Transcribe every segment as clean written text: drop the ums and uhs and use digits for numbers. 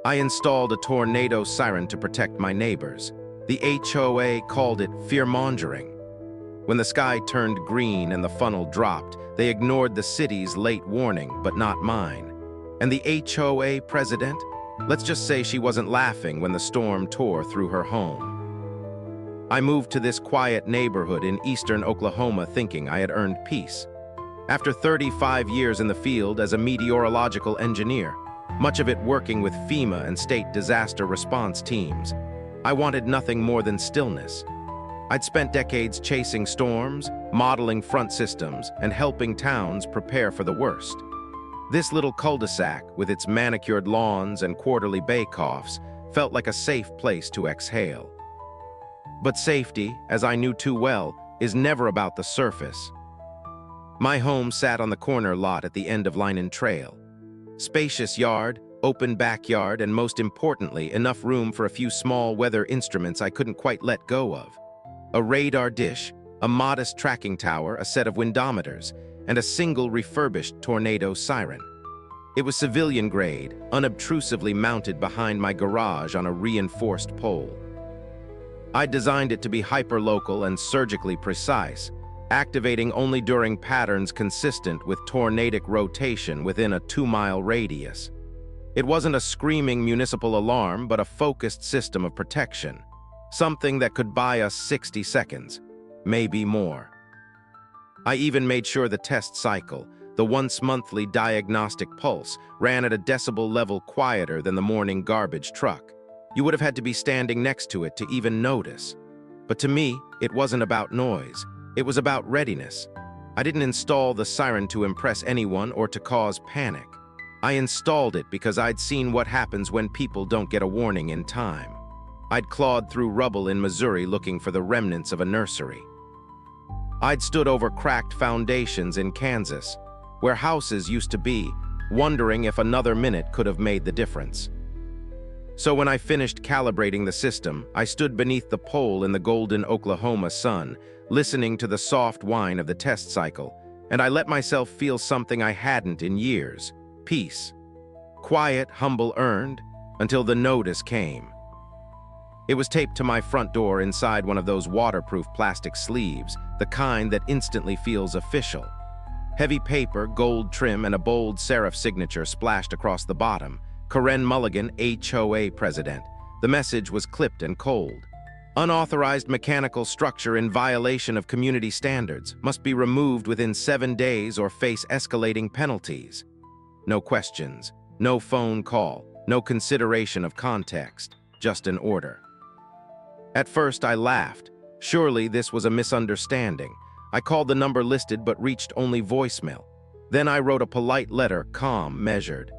I installed a tornado siren to protect my neighbors. The HOA called it fear-mongering. When the sky turned green and the funnel dropped, they ignored the city's late warning, but not mine. And the HOA president? Let's just say she wasn't laughing when the storm tore through her home. I moved to this quiet neighborhood in eastern Oklahoma thinking I had earned peace. After 35 years in the field as a meteorological engineer, much of it working with FEMA and state disaster response teams, I wanted nothing more than stillness. I'd spent decades chasing storms, modeling front systems, and helping towns prepare for the worst. This little cul-de-sac, with its manicured lawns and quarterly bake-offs, felt like a safe place to exhale. But safety, as I knew too well, is never about the surface. My home sat on the corner lot at the end of Linen Trail. Spacious yard, open backyard, and most importantly, enough room for a few small weather instruments I couldn't quite let go of. A radar dish, a modest tracking tower, a set of windometers, and a single refurbished tornado siren. It was civilian-grade, unobtrusively mounted behind my garage on a reinforced pole. I designed it to be hyper-local and surgically precise, activating only during patterns consistent with tornadic rotation within a 2-mile radius. It wasn't a screaming municipal alarm, but a focused system of protection, something that could buy us 60 seconds, maybe more. I even made sure the test cycle, the once-monthly diagnostic pulse, ran at a decibel level quieter than the morning garbage truck. You would have had to be standing next to it to even notice. But to me, it wasn't about noise. It was about readiness. I didn't install the siren to impress anyone or to cause panic. I installed it because I'd seen what happens when people don't get a warning in time. I'd clawed through rubble in Missouri looking for the remnants of a nursery. I'd stood over cracked foundations in Kansas, where houses used to be, wondering if another minute could have made the difference. So when I finished calibrating the system, I stood beneath the pole in the golden Oklahoma sun, listening to the soft whine of the test cycle, and I let myself feel something I hadn't in years: peace. Quiet, humble, earned, until the notice came. It was taped to my front door inside one of those waterproof plastic sleeves, the kind that instantly feels official. Heavy paper, gold trim, and a bold serif signature splashed across the bottom. Karen Mulligan, HOA president. The message was clipped and cold. Unauthorized mechanical structure in violation of community standards must be removed within 7 days or face escalating penalties. No questions, no phone call, no consideration of context, just an order. At first I laughed. Surely this was a misunderstanding. I called the number listed but reached only voicemail. Then I wrote a polite letter, calm, measured.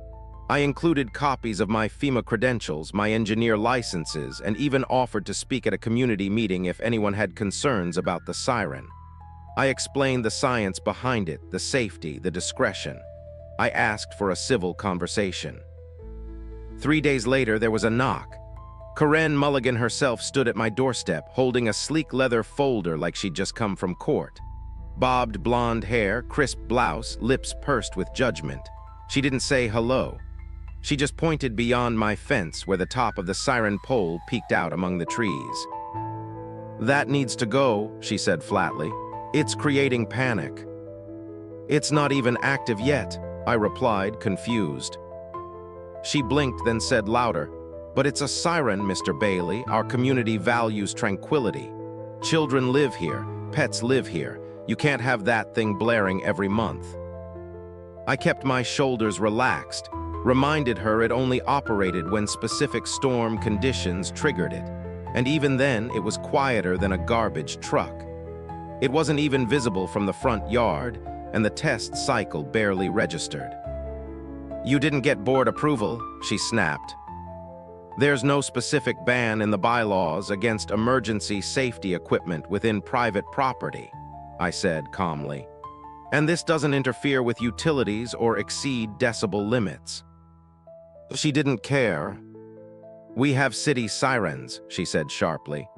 I included copies of my FEMA credentials, my engineer licenses, and even offered to speak at a community meeting if anyone had concerns about the siren. I explained the science behind it, the safety, the discretion. I asked for a civil conversation. 3 days later, there was a knock. Karen Mulligan herself stood at my doorstep, holding a sleek leather folder like she'd just come from court. Bobbed blonde hair, crisp blouse, lips pursed with judgment. She didn't say hello. She just pointed beyond my fence where the top of the siren pole peeked out among the trees. "That needs to go," she said flatly. "It's creating panic." "It's not even active yet," I replied, confused. She blinked, then said louder, "But it's a siren, Mr. Bailey. Our community values tranquility. Children live here, pets live here. You can't have that thing blaring every month." I kept my shoulders relaxed, reminded her it only operated when specific storm conditions triggered it, and even then it was quieter than a garbage truck. It wasn't even visible from the front yard, and the test cycle barely registered. "You didn't get board approval," she snapped. "There's no specific ban in the bylaws against emergency safety equipment within private property," I said calmly. "And this doesn't interfere with utilities or exceed decibel limits." She didn't care. "We have city sirens," she said sharply.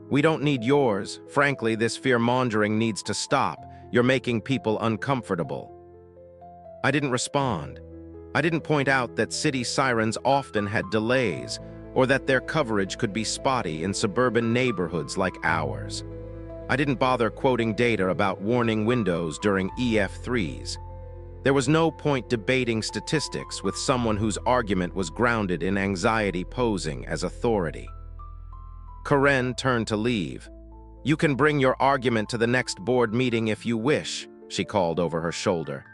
"We don't need yours. Frankly, this fear-mongering needs to stop. You're making people uncomfortable." I didn't respond. I didn't point out that city sirens often had delays, or that their coverage could be spotty in suburban neighborhoods like ours. I didn't bother quoting data about warning windows during EF3s. There was no point debating statistics with someone whose argument was grounded in anxiety posing as authority. Karen turned to leave. "You can bring your argument to the next board meeting if you wish," she called over her shoulder.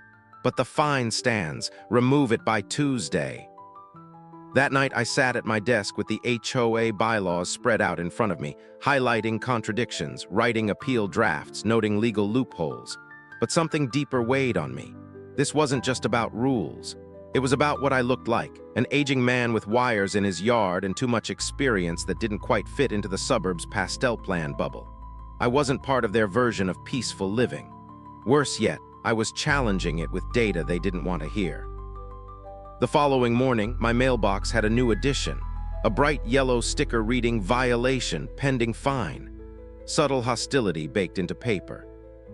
"But the fine stands. Remove it by Tuesday." That night, I sat at my desk with the HOA bylaws spread out in front of me, highlighting contradictions, writing appeal drafts, noting legal loopholes. But something deeper weighed on me. This wasn't just about rules. It was about what I looked like, an aging man with wires in his yard and too much experience that didn't quite fit into the suburbs' pastel plan bubble. I wasn't part of their version of peaceful living. Worse yet, I was challenging it with data they didn't want to hear. The following morning, my mailbox had a new addition, a bright yellow sticker reading "Violation, pending fine." Subtle hostility baked into paper.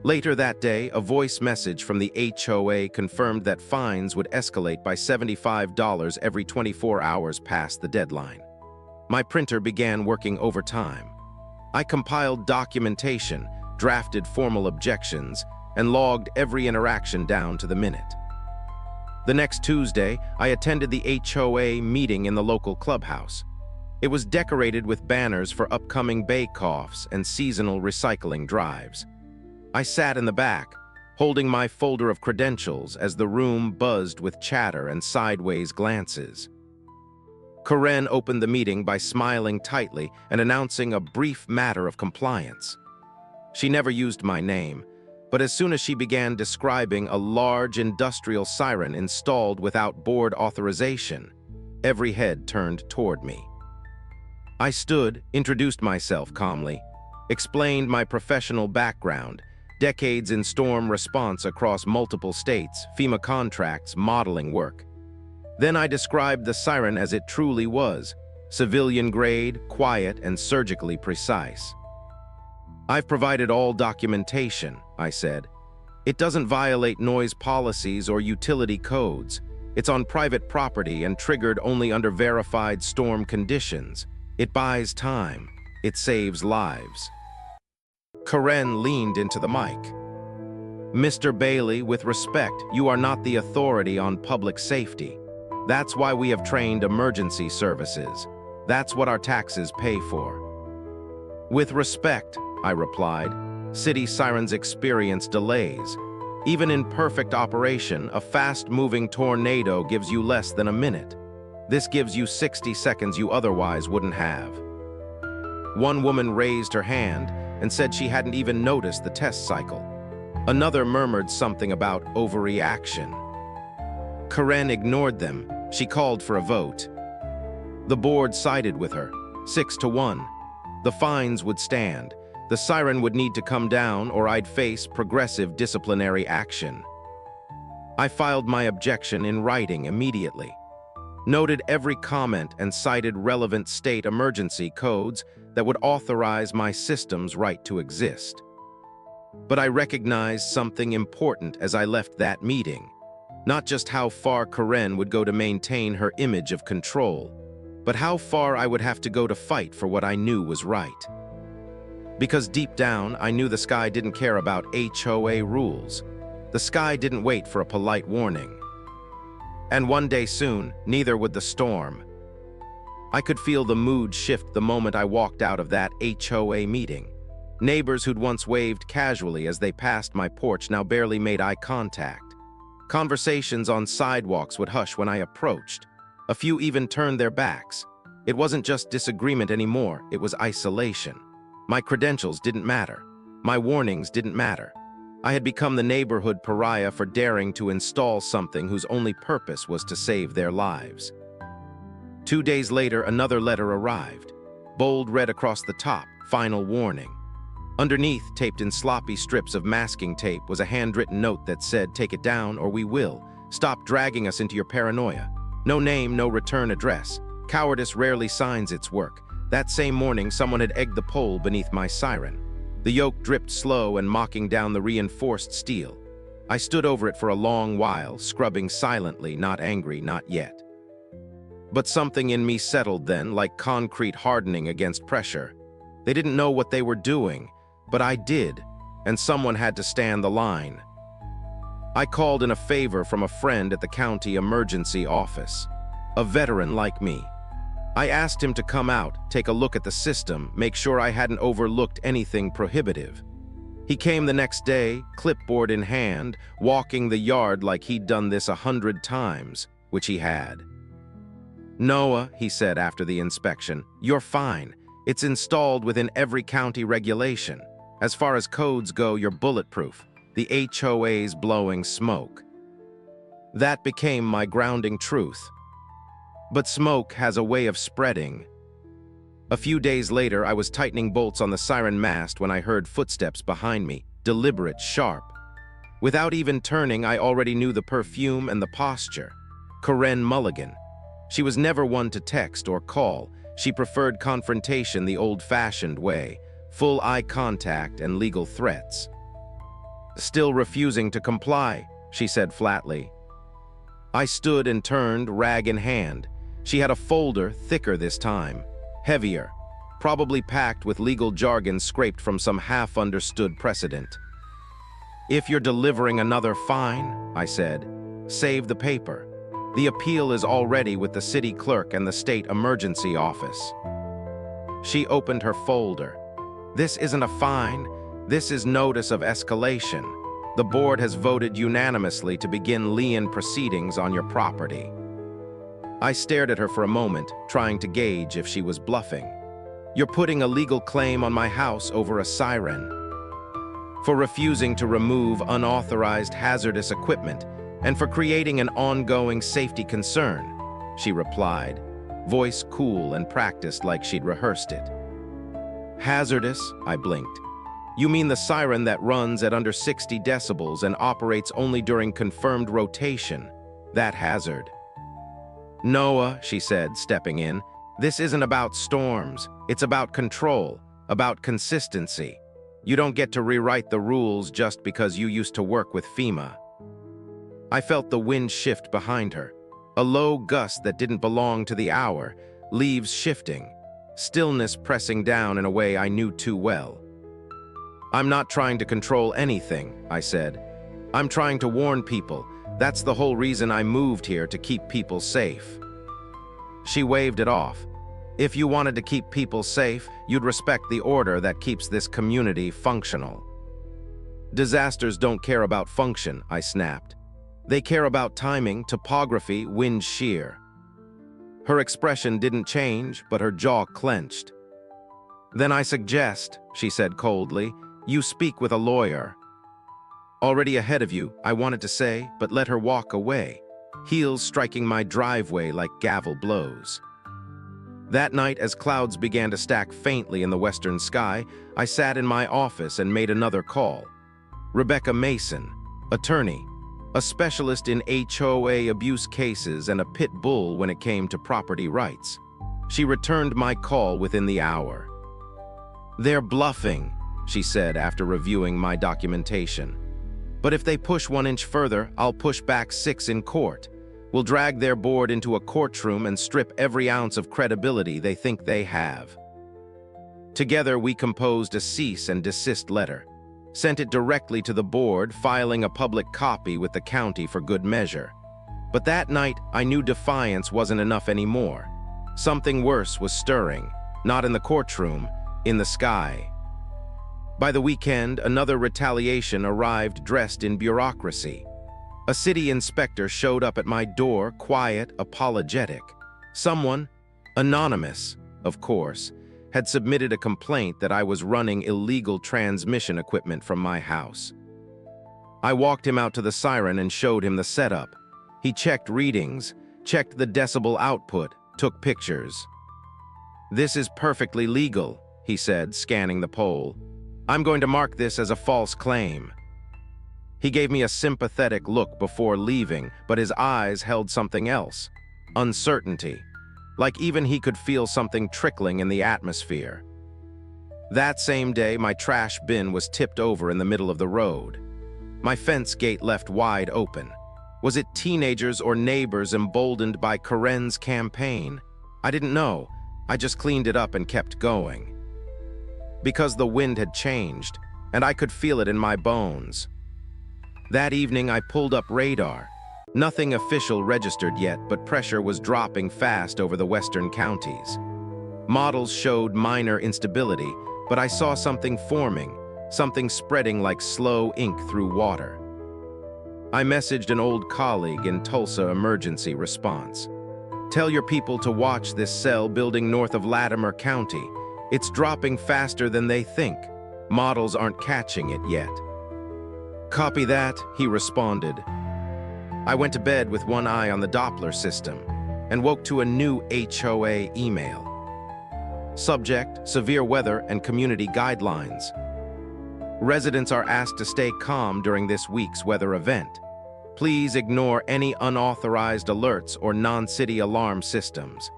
Later that day, a voice message from the HOA confirmed that fines would escalate by $75 every 24 hours past the deadline. My printer began working overtime. I compiled documentation, drafted formal objections, and logged every interaction down to the minute. The next Tuesday, I attended the HOA meeting in the local clubhouse. It was decorated with banners for upcoming bake-offs and seasonal recycling drives. I sat in the back, holding my folder of credentials as the room buzzed with chatter and sideways glances. Karen opened the meeting by smiling tightly and announcing a brief matter of compliance. She never used my name, but as soon as she began describing a large industrial siren installed without board authorization, every head turned toward me. I stood, introduced myself calmly, explained my professional background, decades in storm response across multiple states, FEMA contracts, modeling work. Then I described the siren as it truly was, civilian-grade, quiet, and surgically precise. "I've provided all documentation," I said. "It doesn't violate noise policies or utility codes. It's on private property and triggered only under verified storm conditions. It buys time. It saves lives." Karen leaned into the mic. "Mr. Bailey, with respect, you are not the authority on public safety. That's why we have trained emergency services. That's what our taxes pay for." "With respect," I replied, "city sirens experience delays. Even in perfect operation, a fast-moving tornado gives you less than a minute. This gives you 60 seconds you otherwise wouldn't have." One woman raised her hand and said she hadn't even noticed the test cycle. Another murmured something about overreaction. Karen ignored them. She called for a vote. The board sided with her, 6-1. The fines would stand. The siren would need to come down or I'd face progressive disciplinary action. I filed my objection in writing immediately, noted every comment and cited relevant state emergency codes that would authorize my system's right to exist. But I recognized something important as I left that meeting. Not just how far Karen would go to maintain her image of control, but how far I would have to go to fight for what I knew was right. Because deep down, I knew the sky didn't care about HOA rules. The sky didn't wait for a polite warning. And one day soon, neither would the storm. I could feel the mood shift the moment I walked out of that HOA meeting. Neighbors who'd once waved casually as they passed my porch now barely made eye contact. Conversations on sidewalks would hush when I approached. A few even turned their backs. It wasn't just disagreement anymore, it was isolation. My credentials didn't matter. My warnings didn't matter. I had become the neighborhood pariah for daring to install something whose only purpose was to save their lives. 2 days later, another letter arrived. Bold red across the top, final warning. Underneath, taped in sloppy strips of masking tape, was a handwritten note that said, "Take it down or we will. Stop dragging us into your paranoia." No name, no return address. Cowardice rarely signs its work. That same morning, someone had egged the pole beneath my siren. The yoke dripped slow and mocking down the reinforced steel. I stood over it for a long while, scrubbing silently, not angry, not yet. But something in me settled then, like concrete hardening against pressure. They didn't know what they were doing, but I did, and someone had to stand the line. I called in a favor from a friend at the county emergency office, a veteran like me. I asked him to come out, take a look at the system, make sure I hadn't overlooked anything prohibitive. He came the next day, clipboard in hand, walking the yard like he'd done this 100 times, which he had. "Noah," he said after the inspection, "you're fine. It's installed within every county regulation. As far as codes go, you're bulletproof. The HOA's blowing smoke." That became my grounding truth. But smoke has a way of spreading. A few days later, I was tightening bolts on the Siren mast when I heard footsteps behind me, deliberate, sharp. Without even turning, I already knew the perfume and the posture. Karen Mulligan. She was never one to text or call. She preferred confrontation the old-fashioned way, full eye contact and legal threats. "Still refusing to comply," she said flatly. I stood and turned, rag in hand. She had a folder, thicker this time, heavier, probably packed with legal jargon scraped from some half-understood precedent. "If you're delivering another fine," I said, "save the paper. The appeal is already with the city clerk and the state emergency office." She opened her folder. "This isn't a fine. This is notice of escalation. The board has voted unanimously to begin lien proceedings on your property." I stared at her for a moment, trying to gauge if she was bluffing. "You're putting a legal claim on my house over a siren. For refusing to remove unauthorized hazardous equipment and for creating an ongoing safety concern," she replied, voice cool and practiced like she'd rehearsed it. "Hazardous?" I blinked. "You mean the siren that runs at under 60 decibels and operates only during confirmed rotation? That hazard." "Noah," she said, stepping in, "this isn't about storms. It's about control, about consistency. You don't get to rewrite the rules just because you used to work with FEMA." I felt the wind shift behind her, a low gust that didn't belong to the hour, leaves shifting, stillness pressing down in a way I knew too well. "I'm not trying to control anything," I said. "I'm trying to warn people. That's the whole reason I moved here, to keep people safe." She waved it off. "If you wanted to keep people safe, you'd respect the order that keeps this community functional." "Disasters don't care about function," I snapped. "They care about timing, topography, wind shear." Her expression didn't change, but her jaw clenched. "Then I suggest," she said coldly, "you speak with a lawyer." "Already ahead of you," I wanted to say, but let her walk away, heels striking my driveway like gavel blows. That night, as clouds began to stack faintly in the western sky, I sat in my office and made another call. Rebecca Mason, attorney, a specialist in HOA abuse cases and a pit bull when it came to property rights. She returned my call within the hour. "They're bluffing," she said after reviewing my documentation. "But if they push 1 inch further, I'll push back 6 in court. We'll drag their board into a courtroom and strip every ounce of credibility they think they have." Together, we composed a cease and desist letter, sent it directly to the board, filing a public copy with the county for good measure. But that night, I knew defiance wasn't enough anymore. Something worse was stirring, not in the courtroom, in the sky. By the weekend, another retaliation arrived dressed in bureaucracy. A city inspector showed up at my door, quiet, apologetic. Someone, anonymous, of course, had submitted a complaint that I was running illegal transmission equipment from my house. I walked him out to the Siren and showed him the setup. He checked readings, checked the decibel output, took pictures. "This is perfectly legal," he said, scanning the pole. "I'm going to mark this as a false claim." He gave me a sympathetic look before leaving, but his eyes held something else. Uncertainty. Like even he could feel something trickling in the atmosphere. That same day, my trash bin was tipped over in the middle of the road. My fence gate left wide open. Was it teenagers or neighbors emboldened by Karen's campaign? I didn't know. I just cleaned it up and kept going. Because the wind had changed, and I could feel it in my bones. That evening I pulled up radar. Nothing official registered yet, but pressure was dropping fast over the western counties. Models showed minor instability, but I saw something forming, something spreading like slow ink through water. I messaged an old colleague in Tulsa emergency response. Tell your people to watch this cell building north of Latimer County. It's dropping faster than they think. Models aren't catching it yet. Copy that, he responded. I went to bed with one eye on the Doppler system and woke to a new HOA email. Subject, severe weather and community guidelines. Residents are asked to stay calm during this week's weather event. Please ignore any unauthorized alerts or non-city alarm systems.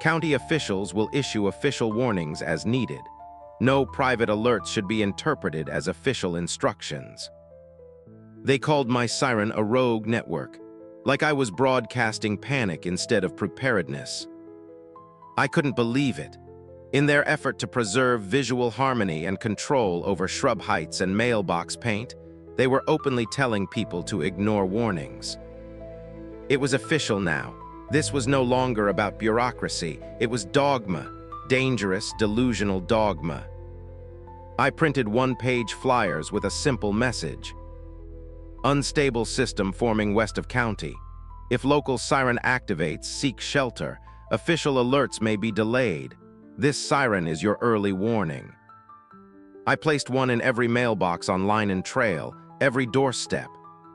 County officials will issue official warnings as needed. No private alerts should be interpreted as official instructions. They called my Siren a rogue network, like I was broadcasting panic instead of preparedness. I couldn't believe it. In their effort to preserve visual harmony and control over shrub heights and mailbox paint, they were openly telling people to ignore warnings. It was official now. This was no longer about bureaucracy. It was dogma, dangerous, delusional dogma. I printed one-page flyers with a simple message. Unstable system forming west of county. If local siren activates, seek shelter. Official alerts may be delayed. This siren is your early warning. I placed one in every mailbox on line and trail, every doorstep,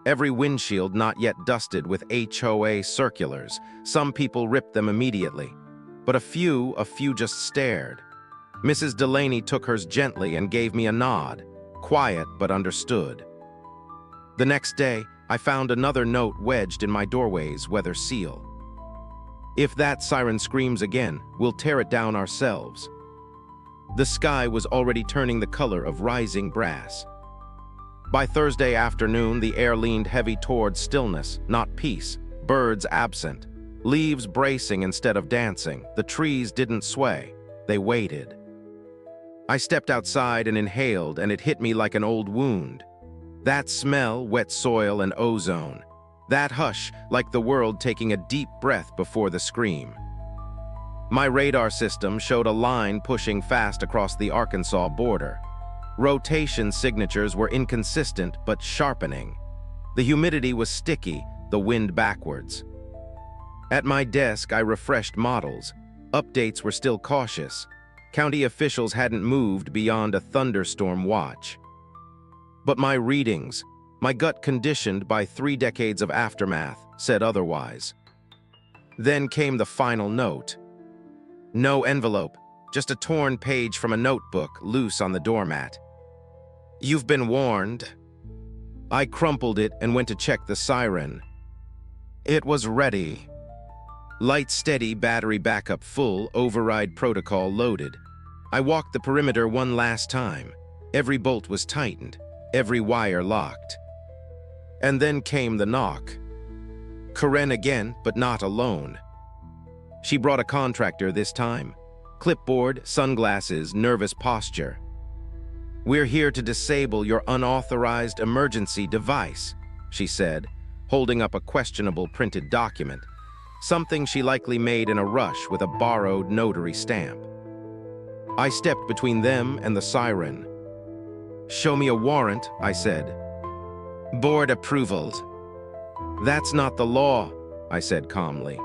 every windshield not yet dusted with HOA circulars. Some people ripped them immediately, but a few just stared. Mrs. Delaney took hers gently and gave me a nod, quiet but understood. The next day, I found another note wedged in my doorway's weather seal. If that siren screams again, we'll tear it down ourselves. The sky was already turning the color of rising brass. By Thursday afternoon, the air leaned heavy toward stillness, not peace. Birds absent, leaves bracing instead of dancing. The trees didn't sway, they waited. I stepped outside and inhaled, and it hit me like an old wound. That smell, wet soil and ozone. That hush, like the world taking a deep breath before the scream. My radar system showed a line pushing fast across the Arkansas border. Rotation signatures were inconsistent but sharpening. The humidity was sticky, the wind backwards. At my desk, I refreshed models. Updates were still cautious. County officials hadn't moved beyond a thunderstorm watch. But my readings, my gut conditioned by 3 decades of aftermath, said otherwise. Then came the final note. No envelope, just a torn page from a notebook loose on the doormat. You've been warned. I crumpled it and went to check the siren. It was ready. Light steady, battery backup full, override protocol loaded. I walked the perimeter one last time. Every bolt was tightened, every wire locked. And then came the knock. Karen again, but not alone. She brought a contractor this time. Clipboard, sunglasses, nervous posture. We're here to disable your unauthorized emergency device, she said, holding up a questionable printed document. Something she likely made in a rush with a borrowed notary stamp. I stepped between them and the siren. Show me a warrant, I said. Board approval. That's not the law, I said calmly.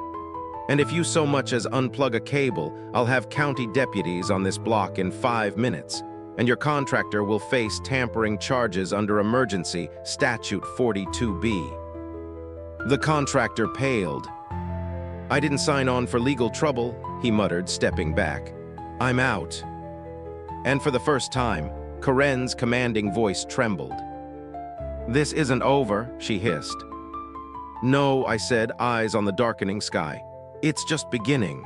And if you so much as unplug a cable, I'll have county deputies on this block in 5 minutes, and your contractor will face tampering charges under emergency statute 42B. The contractor paled. I didn't sign on for legal trouble, he muttered, stepping back. I'm out. And for the first time, Karen's commanding voice trembled. This isn't over, she hissed. No, I said, eyes on the darkening sky. It's just beginning.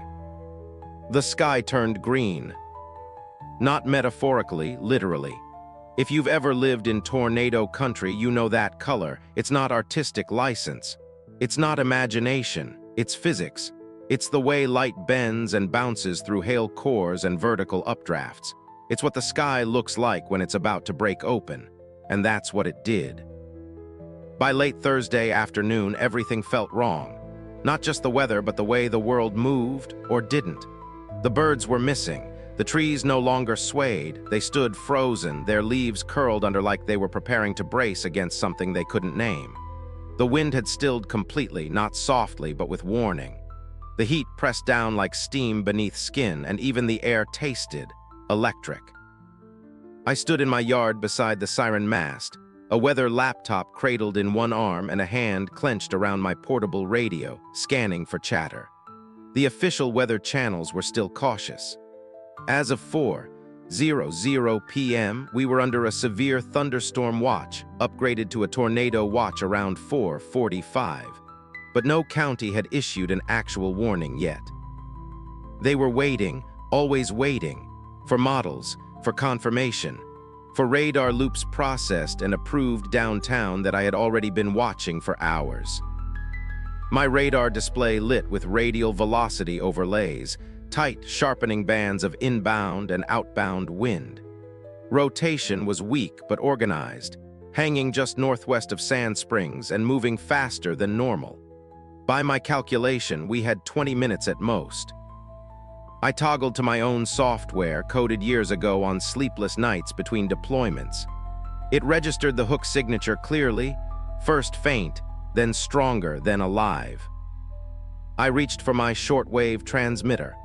The sky turned green. Not metaphorically, literally. If you've ever lived in tornado country, you know that color. It's not artistic license. It's not imagination. It's physics. It's the way light bends and bounces through hail cores and vertical updrafts. It's what the sky looks like when it's about to break open. And that's what it did. By late Thursday afternoon, everything felt wrong. Not just the weather, but the way the world moved or didn't. The birds were missing. The trees no longer swayed. They stood frozen, their leaves curled under like they were preparing to brace against something they couldn't name. The wind had stilled completely, not softly, but with warning. The heat pressed down like steam beneath skin, and even the air tasted electric. I stood in my yard beside the Siren mast, a weather laptop cradled in one arm and a hand clenched around my portable radio, scanning for chatter. The official weather channels were still cautious. As of 4:00 p.m., we were under a severe thunderstorm watch, upgraded to a tornado watch around 4:45. But no county had issued an actual warning yet. They were waiting, always waiting, for models, for confirmation, for radar loops processed and approved downtown that I had already been watching for hours. My radar display lit with radial velocity overlays, tight, sharpening bands of inbound and outbound wind. Rotation was weak but organized, hanging just northwest of Sand Springs and moving faster than normal. By my calculation, we had 20 minutes at most. I toggled to my own software, coded years ago on sleepless nights between deployments. It registered the hook signature clearly, first faint, then stronger, then alive. I reached for my shortwave transmitter,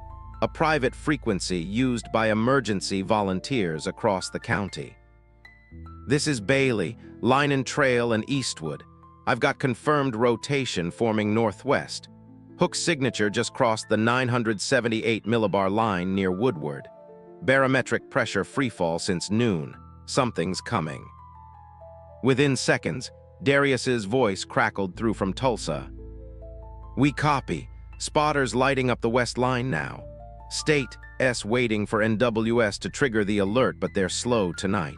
a private frequency used by emergency volunteers across the county. This is Bailey, Linen Trail, and Eastwood. I've got confirmed rotation forming northwest. Hook's signature just crossed the 978 millibar line near Woodward. Barometric pressure freefall since noon. Something's coming. Within seconds, Darius's voice crackled through from Tulsa. We copy. Spotters lighting up the west line now. State S waiting for NWS to trigger the alert, but they're slow tonight.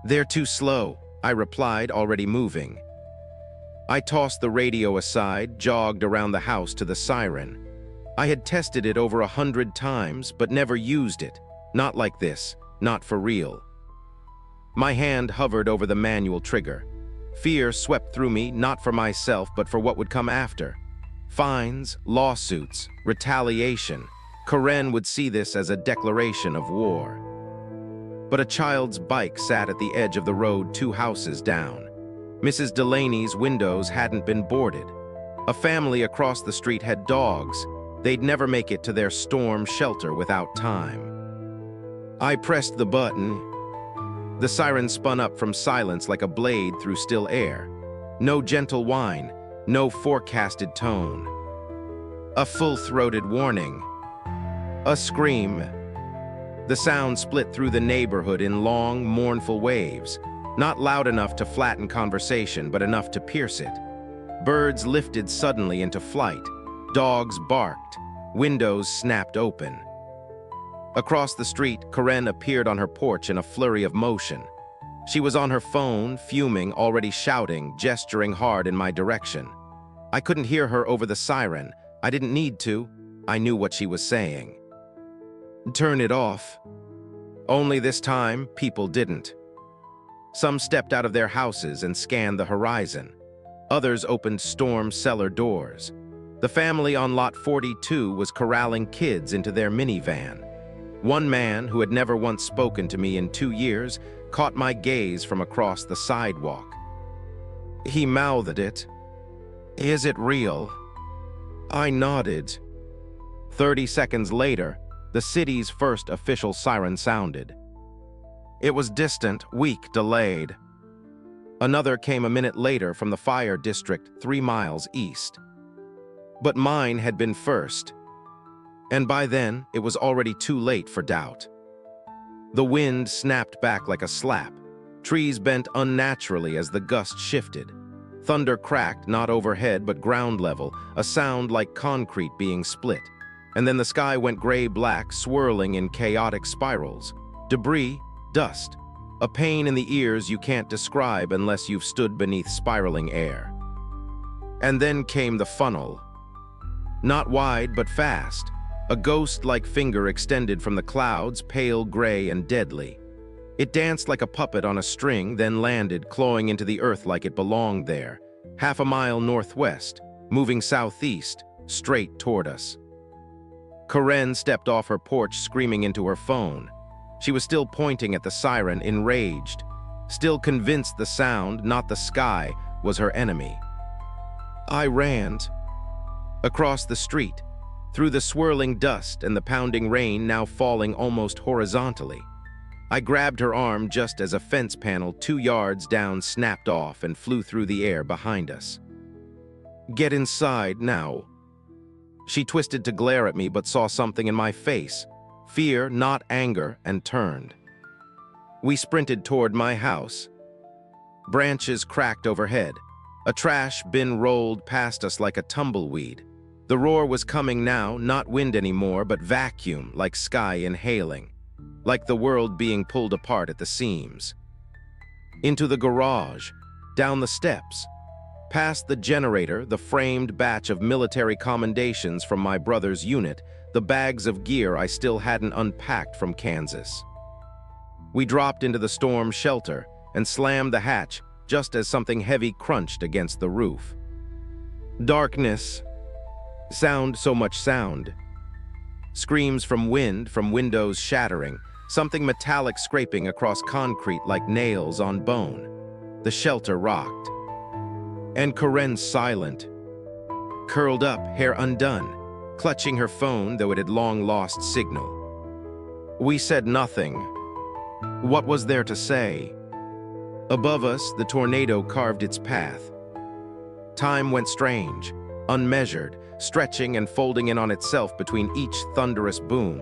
They're too slow, I replied, already moving. I tossed the radio aside, jogged around the house to the Siren. I had tested it over 100 times, but never used it. Not like this, not for real. My hand hovered over the manual trigger. Fear swept through me, not for myself, but for what would come after. Fines, lawsuits, retaliation. Karen would see this as a declaration of war. But a child's bike sat at the edge of the road 2 houses down. Mrs. Delaney's windows hadn't been boarded. A family across the street had dogs. They'd never make it to their storm shelter without time. I pressed the button. The Siren spun up from silence like a blade through still air. No gentle whine, no forecasted tone. A full-throated warning. A scream. The sound split through the neighborhood in long, mournful waves. Not loud enough to flatten conversation, but enough to pierce it. Birds lifted suddenly into flight. Dogs barked. Windows snapped open. Across the street, Karen appeared on her porch in a flurry of motion. She was on her phone, fuming, already shouting, gesturing hard in my direction. I couldn't hear her over the Siren. I didn't need to. I knew what she was saying. Turn it off. Only this time, people didn't. Some stepped out of their houses and scanned the horizon. Others opened storm cellar doors. The family on lot 42 was corralling kids into their minivan. One man, who had never once spoken to me in 2 years, caught my gaze from across the sidewalk. He mouthed it. Is it real? I nodded. 30 seconds later, the city's first official siren sounded. It was distant, weak, delayed. Another came a minute later from the fire district 3 miles east. But mine had been first. And by then, it was already too late for doubt. The wind snapped back like a slap. Trees bent unnaturally as the gust shifted. Thunder cracked, not overhead but ground level, a sound like concrete being split. And then the sky went gray-black, swirling in chaotic spirals. Debris, dust. a pain in the ears you can't describe unless you've stood beneath spiraling air. And then came the funnel. Not wide, but fast. A ghost-like finger extended from the clouds, pale gray and deadly. It danced like a puppet on a string, then landed, clawing into the earth like it belonged there, half a mile northwest, moving southeast, straight toward us. Karen stepped off her porch, screaming into her phone. She was still pointing at the siren, enraged, still convinced the sound, not the sky, was her enemy. I ran across the street, through the swirling dust and the pounding rain now falling almost horizontally. I grabbed her arm just as a fence panel 2 yards down snapped off and flew through the air behind us. Get inside now. She twisted to glare at me but saw something in my face, fear, not anger, and turned. We sprinted toward my house. Branches cracked overhead. A trash bin rolled past us like a tumbleweed. The roar was coming now, not wind anymore, but vacuum, like sky inhaling, like the world being pulled apart at the seams. Into the garage, down the steps, past the generator, the framed batch of military commendations from my brother's unit, the bags of gear I still hadn't unpacked from Kansas. We dropped into the storm shelter and slammed the hatch just as something heavy crunched against the roof. Darkness. Sound, so much sound. Screams from wind, from windows shattering, something metallic scraping across concrete like nails on bone. The shelter rocked. And Karen silent, curled up, hair undone, clutching her phone, though it had long lost signal. We said nothing. What was there to say? Above us, the tornado carved its path. Time went strange, unmeasured, stretching and folding in on itself between each thunderous boom.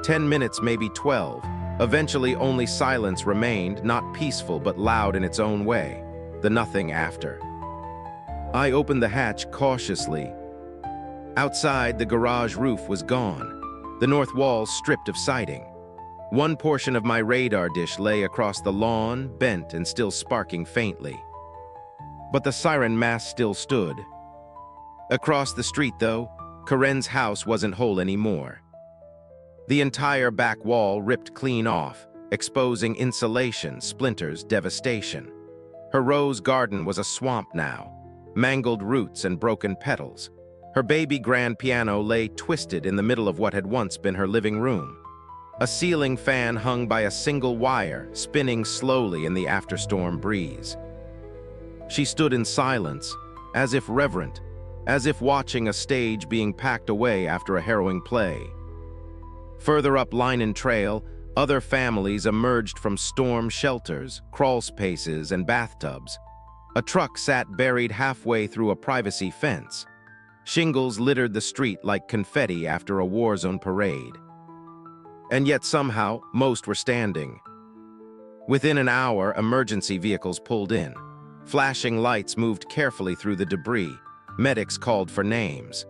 10 minutes, maybe 12. Eventually, only silence remained, not peaceful but loud in its own way. The nothing after. I opened the hatch cautiously. Outside, the garage roof was gone, the north wall stripped of siding. One portion of my radar dish lay across the lawn, bent and still sparking faintly. But the siren mast still stood. Across the street, though, Karen's house wasn't whole anymore. The entire back wall ripped clean off, exposing insulation, splinters, devastation. Her rose garden was a swamp now, mangled roots and broken petals. Her baby grand piano lay twisted in the middle of what had once been her living room. A ceiling fan hung by a single wire, spinning slowly in the afterstorm breeze. She stood in silence, as if reverent, as if watching a stage being packed away after a harrowing play. Further up Linen Trail, other families emerged from storm shelters, crawl spaces, and bathtubs. A truck sat buried halfway through a privacy fence. Shingles littered the street like confetti after a war zone parade. And yet somehow, most were standing. Within an hour, emergency vehicles pulled in. Flashing lights moved carefully through the debris. Medics called for names.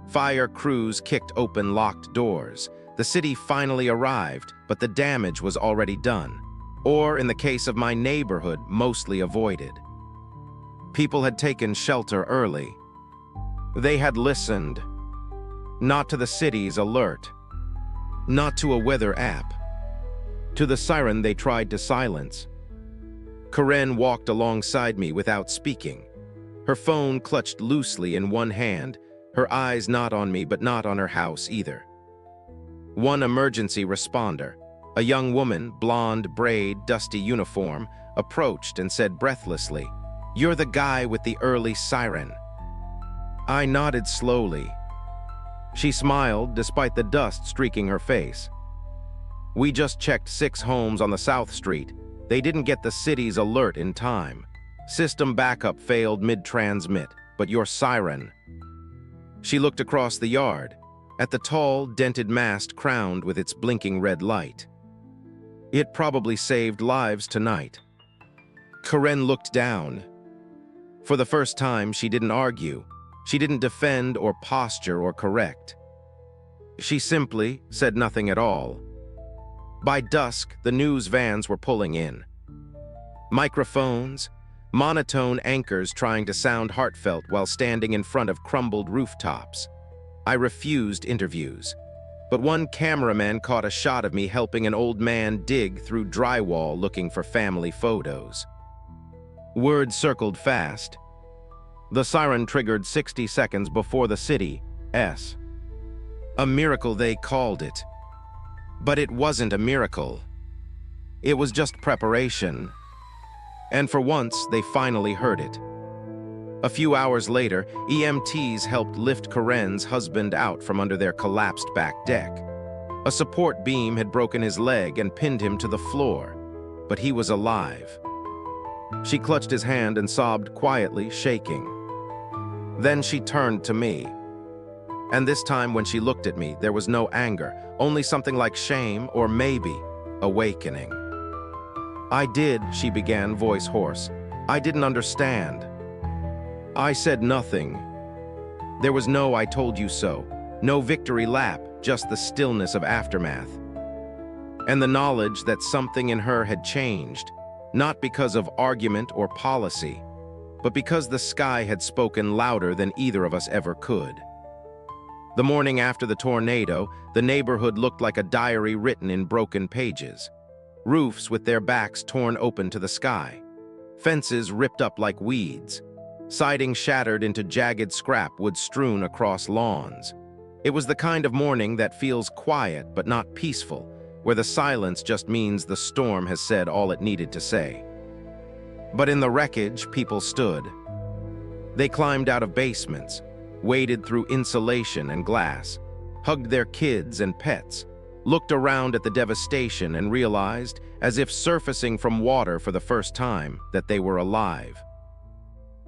Fire crews kicked open locked doors. The city finally arrived, but the damage was already done. Or, in the case of my neighborhood, mostly avoided. People had taken shelter early. They had listened. Not to the city's alert. Not to a weather app. To the siren they tried to silence. Karen walked alongside me without speaking. Her phone clutched loosely in one hand, her eyes not on me but not on her house either. One emergency responder, a young woman, blonde braid, dusty uniform, approached and said breathlessly, "You're the guy with the early siren." I nodded slowly. She smiled despite the dust streaking her face. "We just checked 6 homes on the South Street. They didn't get the city's alert in time. System backup failed mid-transmit, but your siren." She looked across the yard, at the tall, dented mast crowned with its blinking red light. It probably saved lives tonight. Karen looked down. For the first time, she didn't argue. She didn't defend or posture or correct. She simply said nothing at all. By dusk, the news vans were pulling in. Microphones, monotone anchors trying to sound heartfelt while standing in front of crumbled rooftops. I refused interviews, but one cameraman caught a shot of me helping an old man dig through drywall looking for family photos. Word circled fast. The siren triggered 60 seconds before the city's. A miracle, they called it. But it wasn't a miracle. It was just preparation. And for once, they finally heard it. A few hours later, EMTs helped lift Karen's husband out from under their collapsed back deck. A support beam had broken his leg and pinned him to the floor, but he was alive. She clutched his hand and sobbed quietly, shaking. Then she turned to me. And this time when she looked at me, there was no anger, only something like shame or maybe awakening. "I did," she began, voice hoarse. "I didn't understand." I said nothing. There was no "I told you so," no victory lap, just the stillness of aftermath. And the knowledge that something in her had changed, not because of argument or policy, but because the sky had spoken louder than either of us ever could. The morning after the tornado, the neighborhood looked like a diary written in broken pages. Roofs with their backs torn open to the sky. Fences ripped up like weeds. Siding shattered into jagged scrap wood strewn across lawns. It was the kind of morning that feels quiet but not peaceful, where the silence just means the storm has said all it needed to say. But in the wreckage, people stood. They climbed out of basements, waded through insulation and glass, hugged their kids and pets, looked around at the devastation and realized, as if surfacing from water for the first time, that they were alive.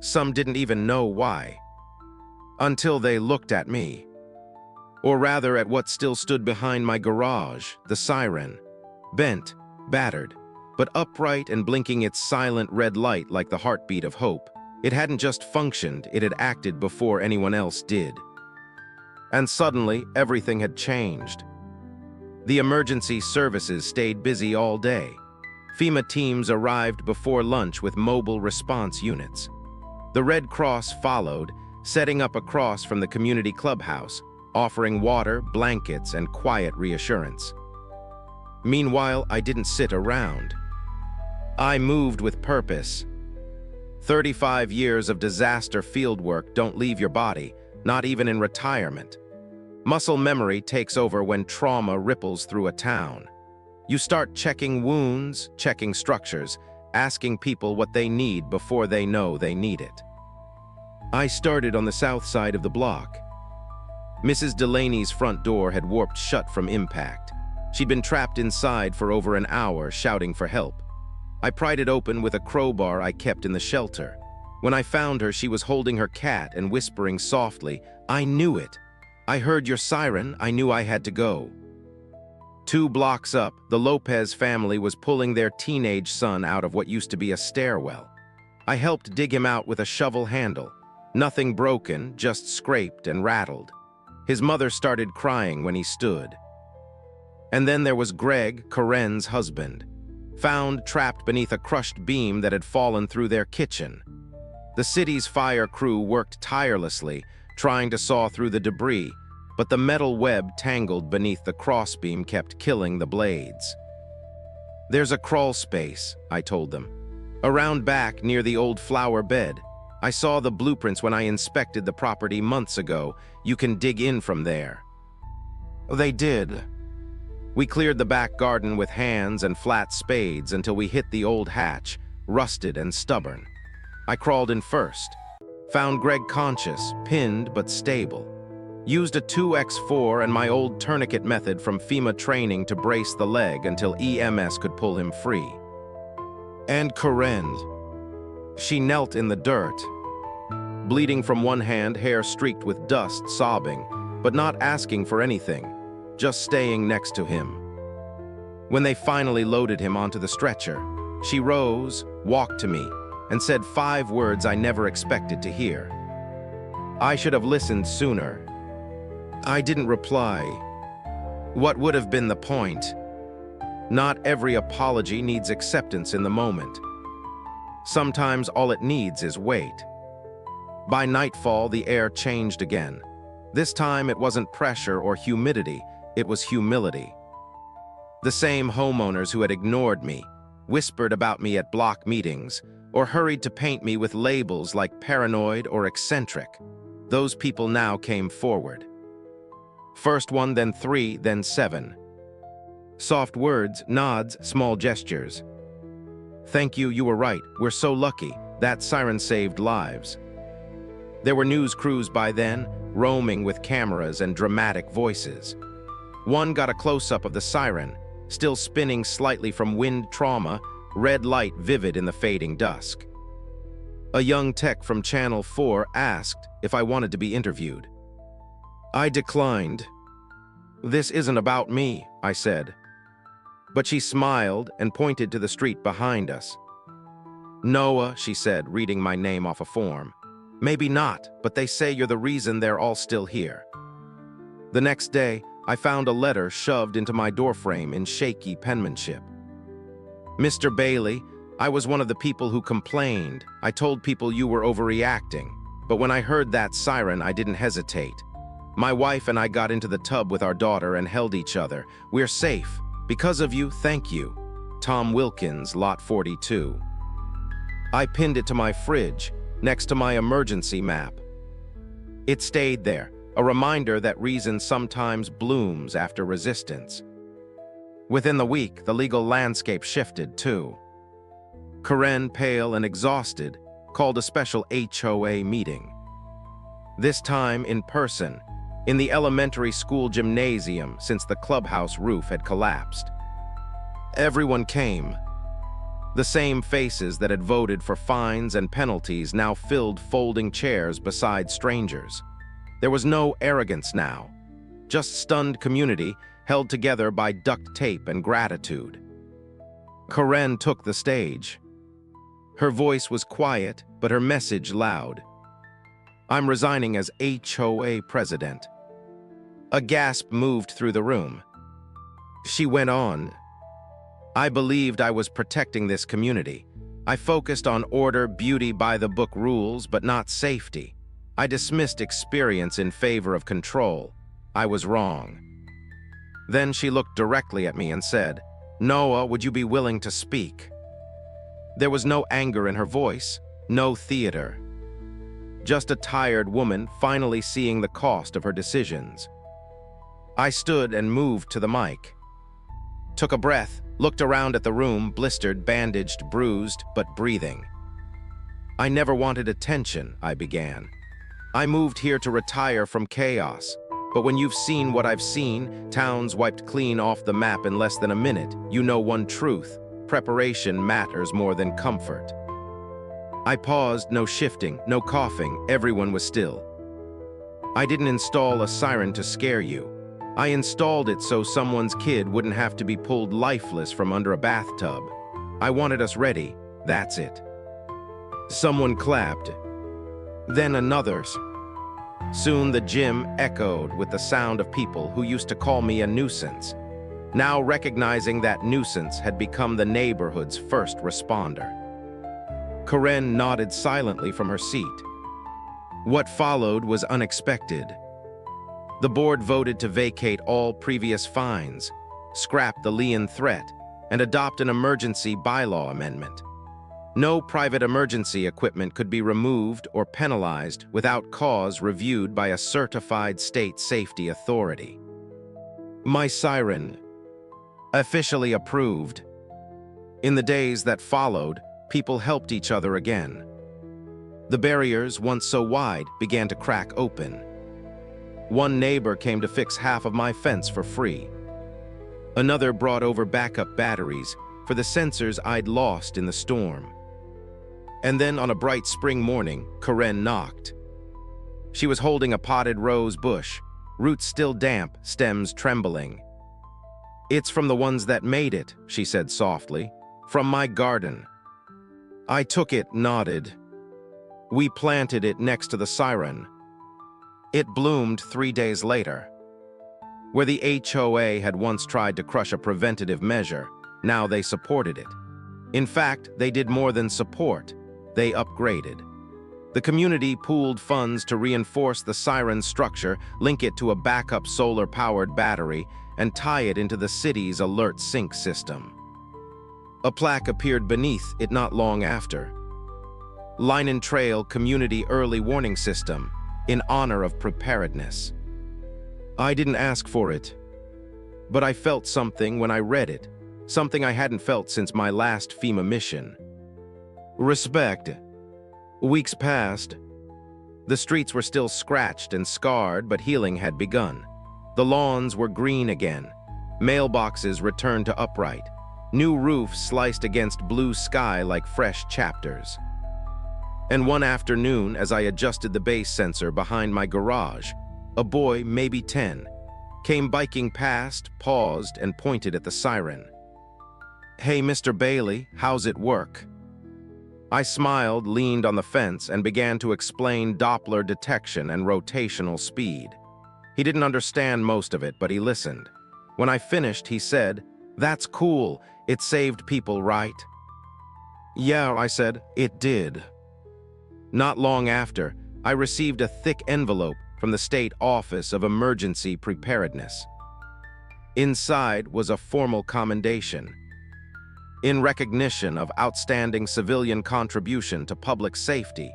Some didn't even know why, until they looked at me. Or rather at what still stood behind my garage, the siren, bent, battered, but upright and blinking its silent red light like the heartbeat of hope. It hadn't just functioned, it had acted before anyone else did. And suddenly, everything had changed. The emergency services stayed busy all day. FEMA teams arrived before lunch with mobile response units. The Red Cross followed, setting up across from the community clubhouse, offering water, blankets, and quiet reassurance. Meanwhile, I didn't sit around. I moved with purpose. 35 years of disaster fieldwork don't leave your body, not even in retirement. Muscle memory takes over when trauma ripples through a town. You start checking wounds, checking structures, asking people what they need before they know they need it. I started on the south side of the block. Mrs. Delaney's front door had warped shut from impact. She'd been trapped inside for over an hour, shouting for help. I pried it open with a crowbar I kept in the shelter. When I found her, she was holding her cat and whispering softly, "I knew it. I heard your siren. I knew I had to go." 2 blocks up, the Lopez family was pulling their teenage son out of what used to be a stairwell. I helped dig him out with a shovel handle. Nothing broken, just scraped and rattled. His mother started crying when he stood. And then there was Greg, Karen's husband, found trapped beneath a crushed beam that had fallen through their kitchen. The city's fire crew worked tirelessly, trying to saw through the debris, but the metal web tangled beneath the crossbeam kept killing the blades. "There's a crawl space," I told them. "Around back near the old flower bed. I saw the blueprints when I inspected the property months ago. You can dig in from there." They did. We cleared the back garden with hands and flat spades until we hit the old hatch, rusted and stubborn. I crawled in first. Found Greg conscious, pinned but stable. Used a 2x4 and my old tourniquet method from FEMA training to brace the leg until EMS could pull him free. And Karen. She knelt in the dirt, bleeding from one hand, hair streaked with dust, sobbing, but not asking for anything, just staying next to him. When they finally loaded him onto the stretcher, she rose, walked to me, and said 5 words I never expected to hear. I should have listened sooner. I didn't reply. What would have been the point? Not every apology needs acceptance in the moment. Sometimes all it needs is wait. By nightfall, the air changed again. This time it wasn't pressure or humidity, it was humility. The same homeowners who had ignored me, whispered about me at block meetings, or hurried to paint me with labels like paranoid or eccentric. Those people now came forward. First one, then three, then seven. Soft words, nods, small gestures. Thank you, you were right, we're so lucky, that siren saved lives. There were news crews by then, roaming with cameras and dramatic voices. One got a close-up of the siren, still spinning slightly from wind trauma, red light vivid in the fading dusk. A young tech from Channel 4 asked if I wanted to be interviewed. I declined. This isn't about me, I said. But she smiled and pointed to the street behind us. Noah, she said, reading my name off a form. Maybe not, but they say you're the reason they're all still here. The next day, I found a letter shoved into my doorframe in shaky penmanship. Mr. Bailey, I was one of the people who complained. I told people you were overreacting. But when I heard that siren, I didn't hesitate. My wife and I got into the tub with our daughter and held each other. We're safe. Because of you, thank you. Tom Wilkins, Lot 42. I pinned it to my fridge, next to my emergency map. It stayed there, a reminder that reason sometimes blooms after resistance. Within the week, the legal landscape shifted, too. Karen, pale and exhausted, called a special HOA meeting. This time in person, in the elementary school gymnasium since the clubhouse roof had collapsed. Everyone came. The same faces that had voted for fines and penalties now filled folding chairs beside strangers. There was no arrogance now, just stunned community held together by duct tape and gratitude. Karen took the stage. Her voice was quiet, but her message loud. I'm resigning as HOA president. A gasp moved through the room. She went on. I believed I was protecting this community. I focused on order, beauty, by-the-book rules, but not safety. I dismissed experience in favor of control. I was wrong. Then she looked directly at me and said, Noah, would you be willing to speak? There was no anger in her voice, no theater. Just a tired woman finally seeing the cost of her decisions. I stood and moved to the mic. Took a breath, looked around at the room, blistered, bandaged, bruised, but breathing. I never wanted attention, I began. I moved here to retire from chaos. But when you've seen what I've seen, towns wiped clean off the map in less than a minute, you know one truth: preparation matters more than comfort. I paused, no shifting, no coughing, everyone was still. I didn't install a siren to scare you. I installed it so someone's kid wouldn't have to be pulled lifeless from under a bathtub. I wanted us ready, that's it. Someone clapped. Then another's. Soon the gym echoed with the sound of people who used to call me a nuisance, now recognizing that nuisance had become the neighborhood's first responder. Karen nodded silently from her seat. What followed was unexpected. The board voted to vacate all previous fines, scrap the lien threat, and adopt an emergency bylaw amendment. No private emergency equipment could be removed or penalized without cause reviewed by a certified state safety authority. My siren, officially approved. In the days that followed, people helped each other again. The barriers, once so wide, began to crack open. One neighbor came to fix half of my fence for free. Another brought over backup batteries for the sensors I'd lost in the storm. And then on a bright spring morning, Karen knocked. She was holding a potted rose bush, roots still damp, stems trembling. It's from the ones that made it, she said softly, from my garden. I took it, nodded. We planted it next to the siren. It bloomed 3 days later. Where the HOA had once tried to crush a preventative measure, now they supported it. In fact, they did more than support. They upgraded. The community pooled funds to reinforce the Siren structure, link it to a backup solar-powered battery, and tie it into the city's alert sync system. A plaque appeared beneath it not long after. Line and Trail Community Early Warning System, in honor of preparedness. I didn't ask for it, but I felt something when I read it, something I hadn't felt since my last FEMA mission. Respect. Weeks passed. The streets were still scratched and scarred, but healing had begun. The lawns were green again. Mailboxes returned to upright. New roofs sliced against blue sky like fresh chapters. And one afternoon, as I adjusted the base sensor behind my garage, a boy, maybe 10, came biking past, paused, and pointed at the Siren. "Hey, Mr. Bailey, how's it work?" I smiled, leaned on the fence, and began to explain Doppler detection and rotational speed. He didn't understand most of it, but he listened. When I finished, he said, "That's cool. It saved people, right?" "Yeah," I said, "it did." Not long after, I received a thick envelope from the State Office of Emergency Preparedness. Inside was a formal commendation. In recognition of outstanding civilian contribution to public safety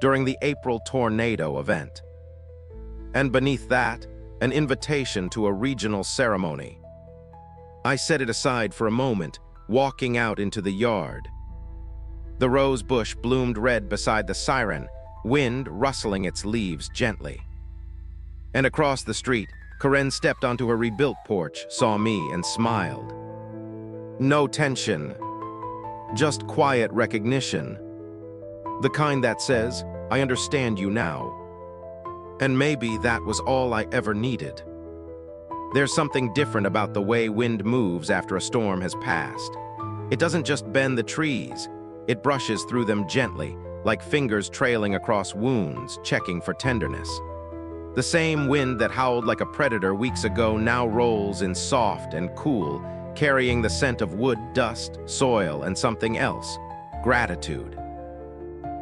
during the April tornado event. And beneath that, an invitation to a regional ceremony. I set it aside for a moment, walking out into the yard. The rose bush bloomed red beside the Siren, wind rustling its leaves gently. And across the street, Karen stepped onto her rebuilt porch, saw me, and smiled. No tension, just quiet recognition. The kind that says, "I understand you now." And maybe that was all I ever needed. There's something different about the way wind moves after a storm has passed. It doesn't just bend the trees, it brushes through them gently, like fingers trailing across wounds, checking for tenderness. The same wind that howled like a predator weeks ago now rolls in soft and cool, carrying the scent of wood, dust, soil, and something else, gratitude.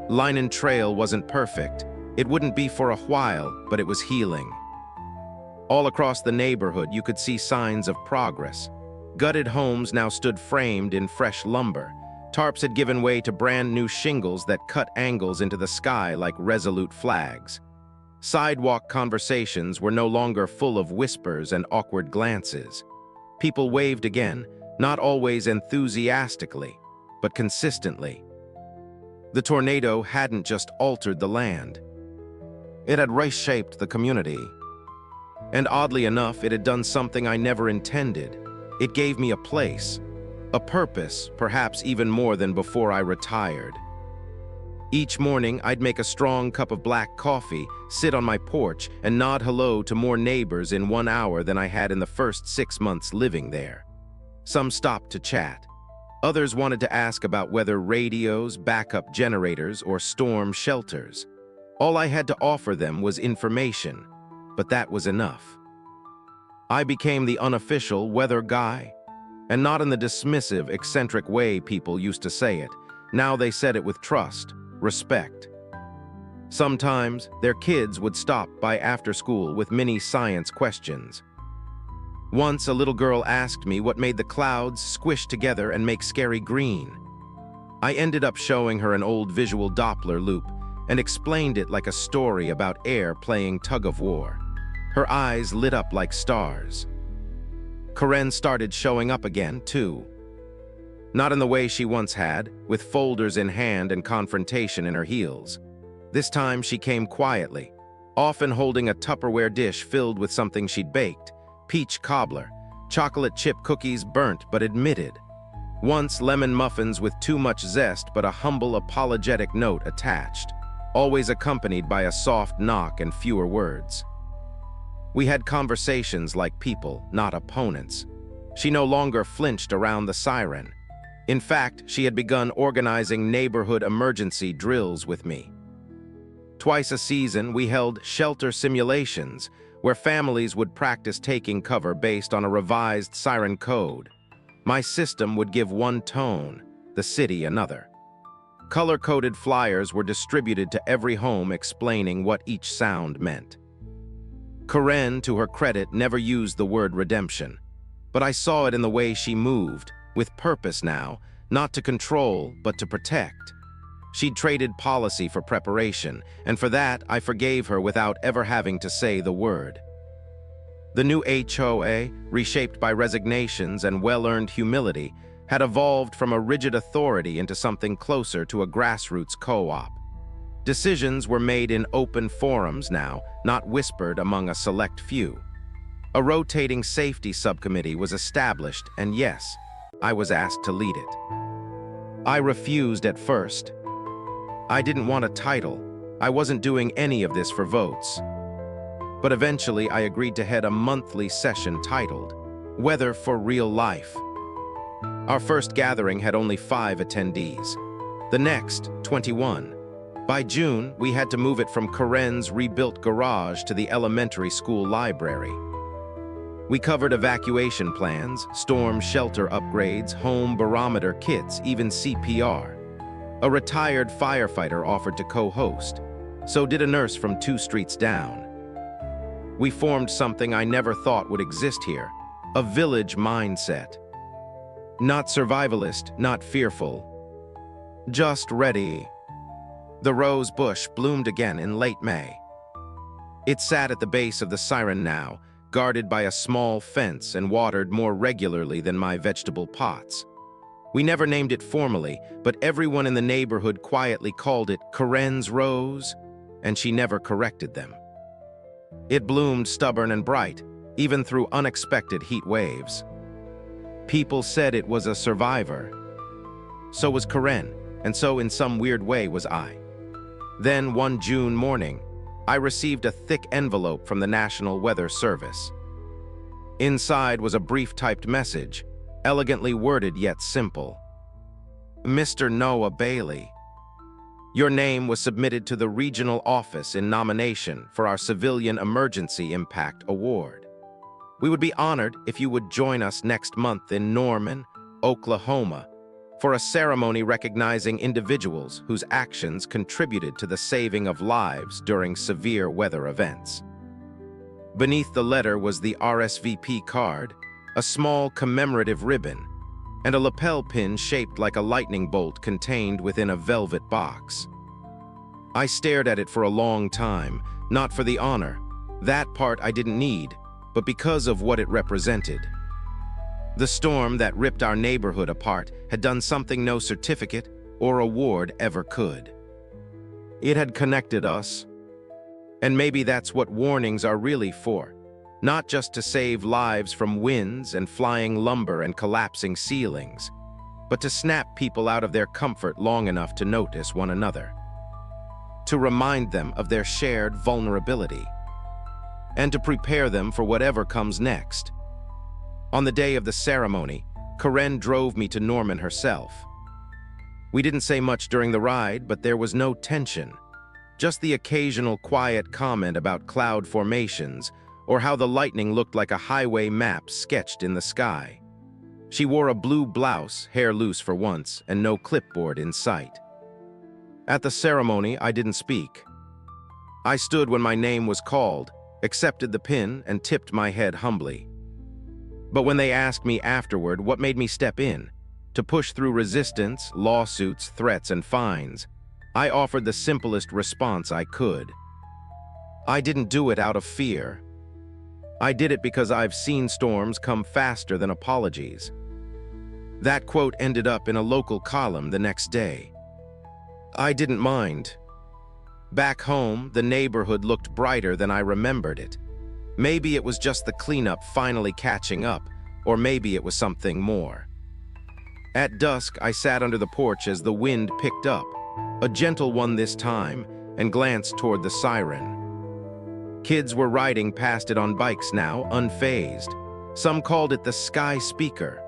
Line and Trail wasn't perfect. It wouldn't be for a while, but it was healing. All across the neighborhood, you could see signs of progress. Gutted homes now stood framed in fresh lumber. Tarps had given way to brand new shingles that cut angles into the sky like resolute flags. Sidewalk conversations were no longer full of whispers and awkward glances. People waved again, not always enthusiastically, but consistently. The tornado hadn't just altered the land. It had reshaped the community. And oddly enough, it had done something I never intended. It gave me a place, a purpose, perhaps even more than before I retired. Each morning, I'd make a strong cup of black coffee, sit on my porch, and nod hello to more neighbors in 1 hour than I had in the first 6 months living there. Some stopped to chat. Others wanted to ask about weather radios, backup generators, or storm shelters. All I had to offer them was information, but that was enough. I became the unofficial weather guy, and not in the dismissive, eccentric way people used to say it. Now they said it with trust, respect. Sometimes their kids would stop by after school with mini science questions. Once a little girl asked me what made the clouds squish together and make scary green. I ended up showing her an old visual Doppler loop and explained it like a story about air playing tug-of-war. Her eyes lit up like stars. Karen started showing up again, too. Not in the way she once had, with folders in hand and confrontation in her heels. This time she came quietly, often holding a Tupperware dish filled with something she'd baked, peach cobbler, chocolate chip cookies burnt but admitted. Once lemon muffins with too much zest but a humble apologetic note attached, always accompanied by a soft knock and fewer words. We had conversations like people, not opponents. She no longer flinched around the Siren. In fact, she had begun organizing neighborhood emergency drills with me. Twice a season, we held shelter simulations, where families would practice taking cover based on a revised Siren code. My system would give one tone: the city another. Color-coded flyers were distributed to every home explaining what each sound meant. Karen, to her credit, never used the word redemption, but I saw it in the way she moved, with purpose now, not to control, but to protect. She'd traded policy for preparation, and for that I forgave her without ever having to say the word. The new HOA, reshaped by resignations and well-earned humility, had evolved from a rigid authority into something closer to a grassroots co-op. Decisions were made in open forums now, not whispered among a select few. A rotating safety subcommittee was established, and yes, I was asked to lead it. I refused at first. I didn't want a title. I wasn't doing any of this for votes. But eventually I agreed to head a monthly session titled, Weather for Real Life. Our first gathering had only 5 attendees. The next, 21. By June, we had to move it from Karen's rebuilt garage to the elementary school library. We covered evacuation plans, storm shelter upgrades, home barometer kits, even CPR. A retired firefighter offered to co-host. So did a nurse from 2 streets down. We formed something I never thought would exist here, a village mindset. Not survivalist, not fearful. Just ready. The rose bush bloomed again in late May. It sat at the base of the Siren now, guarded by a small fence and watered more regularly than my vegetable pots. We never named it formally, but everyone in the neighborhood quietly called it Karen's Rose, and she never corrected them. It bloomed stubborn and bright, even through unexpected heat waves. People said it was a survivor. So was Karen, and so in some weird way was I. Then one June morning, I received a thick envelope from the National Weather Service. Inside was a brief typed message, elegantly worded yet simple. Mr. Noah Bailey, your name was submitted to the regional office in nomination for our Civilian Emergency Impact Award. We would be honored if you would join us next month in Norman, Oklahoma, for a ceremony recognizing individuals whose actions contributed to the saving of lives during severe weather events. Beneath the letter was the RSVP card, a small commemorative ribbon, and a lapel pin shaped like a lightning bolt contained within a velvet box. I stared at it for a long time, not for the honor. That part I didn't need, but because of what it represented. The storm that ripped our neighborhood apart had done something no certificate or award ever could. It had connected us. And maybe that's what warnings are really for. Not just to save lives from winds and flying lumber and collapsing ceilings, but to snap people out of their comfort long enough to notice one another. To remind them of their shared vulnerability. And to prepare them for whatever comes next. On the day of the ceremony, Karen drove me to Norman herself. We didn't say much during the ride, but there was no tension. Just the occasional quiet comment about cloud formations or how the lightning looked like a highway map sketched in the sky. She wore a blue blouse, hair loose for once, and no clipboard in sight. At the ceremony, I didn't speak. I stood when my name was called, accepted the pin, and tipped my head humbly. But when they asked me afterward what made me step in, to push through resistance, lawsuits, threats, and fines, I offered the simplest response I could. I didn't do it out of fear. I did it because I've seen storms come faster than apologies. That quote ended up in a local column the next day. I didn't mind. Back home, the neighborhood looked brighter than I remembered it. Maybe it was just the cleanup finally catching up, or maybe it was something more. At dusk, I sat under the porch as the wind picked up, a gentle one this time, and glanced toward the Siren. Kids were riding past it on bikes now, unfazed. Some called it the sky speaker.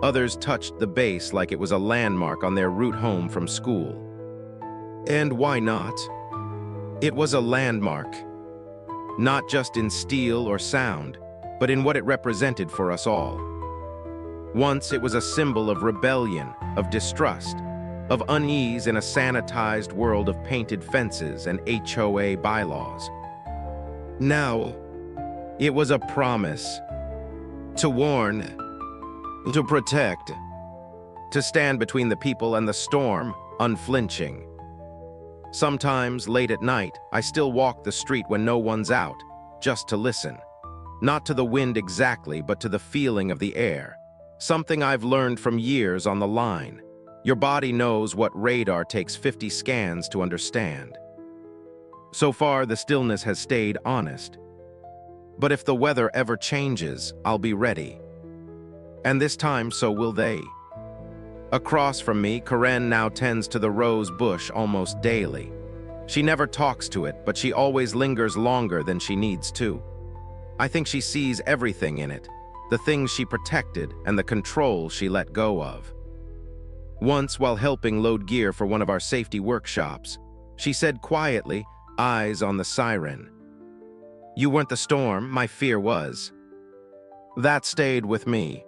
Others touched the base like it was a landmark on their route home from school. And why not? It was a landmark. Not just in steel or sound, but in what it represented for us all. Once it was a symbol of rebellion, of distrust, of unease in a sanitized world of painted fences and HOA bylaws. Now, it was a promise to warn, to protect, to stand between the people and the storm, unflinching. Sometimes, late at night, I still walk the street when no one's out, just to listen. Not to the wind exactly, but to the feeling of the air. Something I've learned from years on the line. Your body knows what radar takes 50 scans to understand. So far, the stillness has stayed honest. But if the weather ever changes, I'll be ready. And this time, so will they. Across from me, Karen now tends to the rose bush almost daily. She never talks to it, but she always lingers longer than she needs to. I think she sees everything in it, the things she protected and the control she let go of. Once, while helping load gear for one of our safety workshops, she said quietly, eyes on the Siren, "You weren't the storm, my fear was." That stayed with me.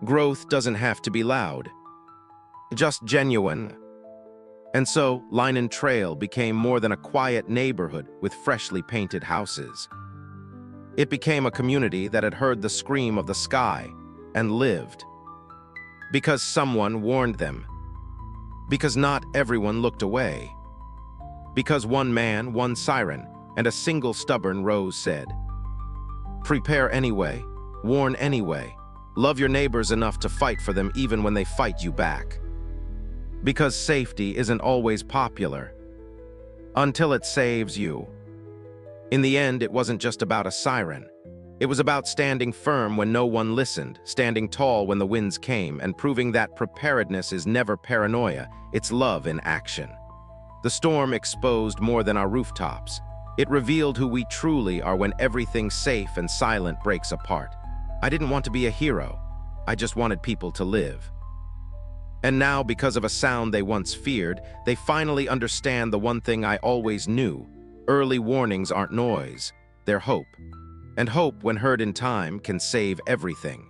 Growth doesn't have to be loud, just genuine. And so, Line and Trail became more than a quiet neighborhood with freshly painted houses. It became a community that had heard the scream of the sky and lived. Because someone warned them. Because not everyone looked away. Because one man, one siren, and a single stubborn rose said, "Prepare anyway, warn anyway, love your neighbors enough to fight for them even when they fight you back." Because safety isn't always popular, until it saves you. In the end, it wasn't just about a siren. It was about standing firm when no one listened, standing tall when the winds came, and proving that preparedness is never paranoia, it's love in action. The storm exposed more than our rooftops. It revealed who we truly are when everything safe and silent breaks apart. I didn't want to be a hero. I just wanted people to live. And now, because of a sound they once feared, they finally understand the one thing I always knew. Early warnings aren't noise, they're hope. And hope, when heard in time, can save everything.